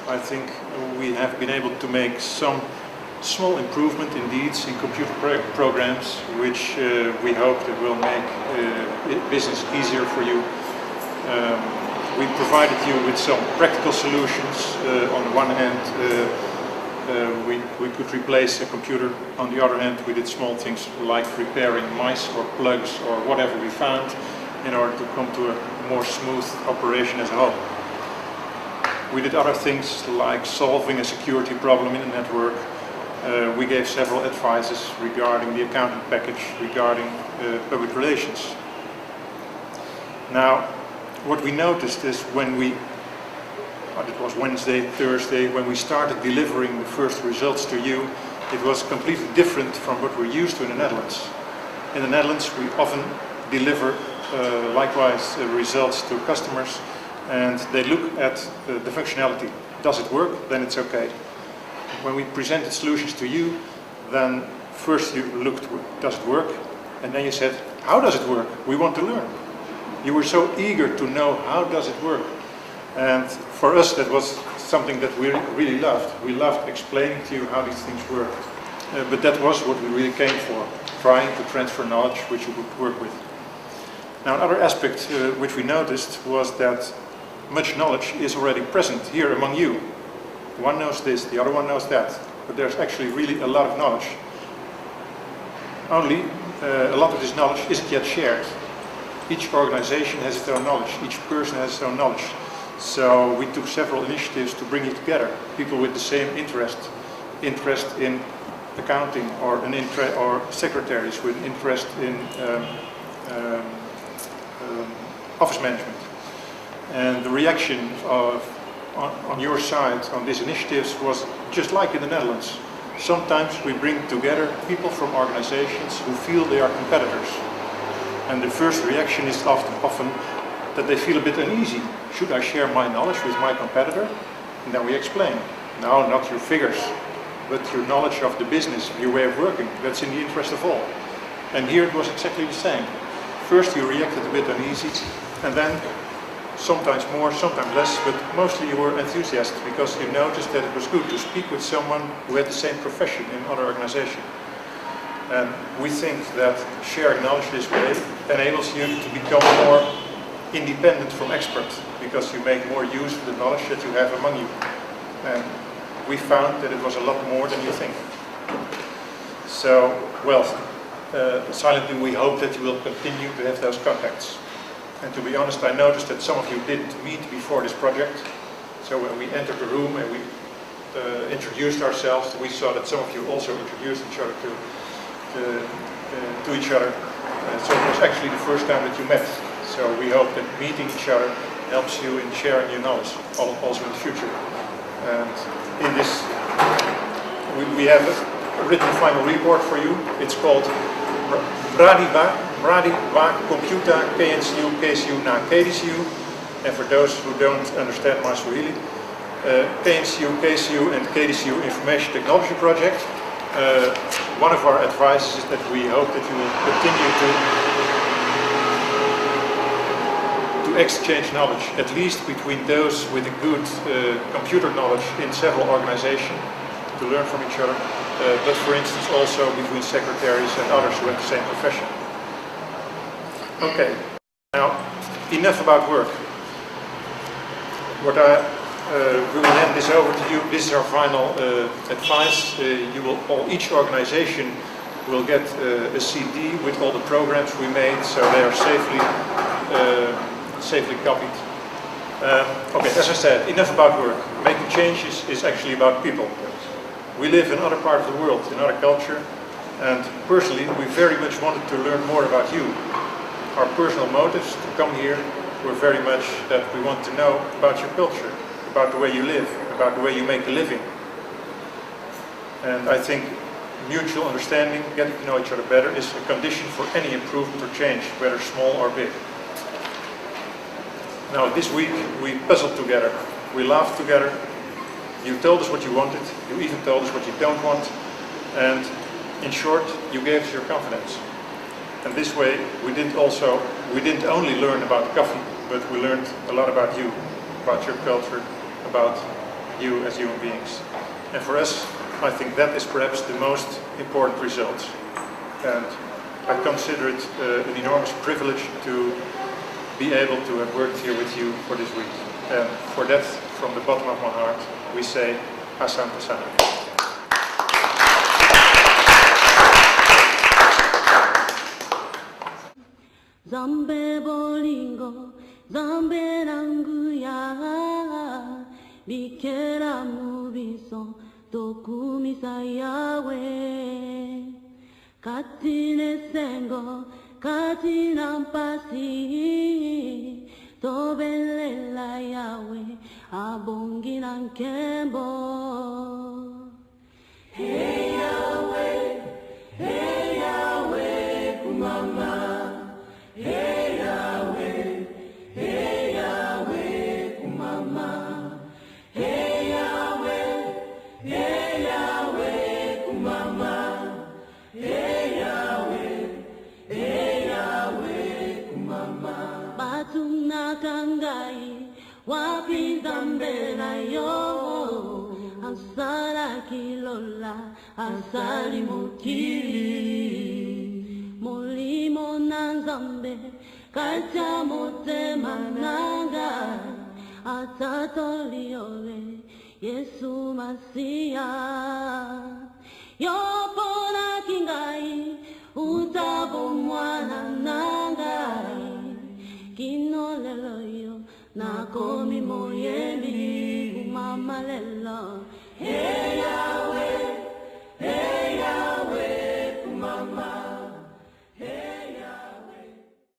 I think we have been able to make some small improvement indeed in computer programs, which we hope that will make business easier for you. We provided you with some practical solutions. On the one hand, we could replace a computer. On the other hand, we did small things like repairing mice or plugs or whatever we found in order to come to a more smooth operation as a whole. We did other things like solving a security problem in the network. We gave several advices regarding the accounting package, regarding public relations. Now, what we noticed is when it was Wednesday, Thursday, when we started delivering the first results to you, it was completely different from what we're used to in the Netherlands. In the Netherlands, we often deliver likewise results to customers, and they look at the functionality. Does it work? Then it's okay. When we presented solutions to you, then first you looked, does it work? And then you said, how does it work? We want to learn. You were so eager to know how does it work. And for us that was something that we really loved. We loved explaining to you how these things work. But that was what we really came for, trying to transfer knowledge which you could work with. Now another aspect which we noticed was that much knowledge is already present here among you. One knows this, the other one knows that, but there's actually really a lot of knowledge. Only a lot of this knowledge isn't yet shared. Each organization has its own knowledge, each person has its own knowledge. So we took several initiatives to bring it together. People with the same interest in accounting, or secretaries with an interest in office management. And the reaction on your side on these initiatives was just like in the Netherlands. Sometimes we bring together people from organizations who feel they are competitors. And the first reaction is often that they feel a bit uneasy. Should I share my knowledge with my competitor? And then we explain. No, not your figures, but your knowledge of the business, your way of working. That's in the interest of all. And here it was exactly the same. First you reacted a bit uneasy, and then sometimes more, sometimes less, but mostly you were enthusiastic because you noticed that it was good to speak with someone who had the same profession in another organization. And we think that sharing knowledge this way enables you to become more independent from experts, because you make more use of the knowledge that you have among you. And we found that it was a lot more than you think. So, well, silently we hope that you will continue to have those contacts. And to be honest, I noticed that some of you didn't meet before this project. So when we entered the room and we introduced ourselves, we saw that some of you also introduced each other to each other. So it was actually the first time that you met. So we hope that meeting each other helps you in sharing your knowledge, also in the future. And in this, we have a written final report for you. It's called Bradiwa Computer KNCU KCU na KDCU. And for those who don't understand my Swahili, KNCU, KCU and KDCU Information Technology Project. One of our advices is that we hope that you will continue to exchange knowledge, at least between those with a good computer knowledge in several organizations, to learn from each other, but for instance also between secretaries and others who have the same profession. Okay, now enough about work. What we will hand this over to you. This is our final advice. Each organization will get a CD with all the programs we made, so they are safely copied. Okay, as I said, enough about work. Making changes is actually about people. We live in another part of the world, in another culture, and personally we very much wanted to learn more about you. Our personal motives to come here were very much that we want to know about your culture, about the way you live, about the way you make a living. And I think mutual understanding, getting to know each other better, is a condition for any improvement or change, whether small or big. Now this week we puzzled together, we laughed together, you told us what you wanted, you even told us what you don't want, and in short, you gave us your confidence. And this way we didn't only learn about coffee, but we learned a lot about you, about your culture, about you as human beings. And for us, I think that is perhaps the most important result. And I consider it an enormous privilege to be able to have worked here with you for this week. And for that, from the bottom of my heart, we say, Asante sana. Zambe bolingo, zambe nanguya, bikera mubiso, tokumisa yawe. Katine sengo, katina mpasi, tobelela yawe, abonginan kembo. Hey Yahweh, kumama. Hey Yahweh, kumama. Hey Yahweh, kumama. Hey Yahweh, kumama. Batuna kangai, wapinda mbela yo. Asala kilola, asali mukili. Molimo nanzambe, kacha mote mananga, atatoliole, Yesu Masia. Yopona kingai, utabo mwana nangai, kinolelo yo, nakomi moyemi, umama lelo. Hey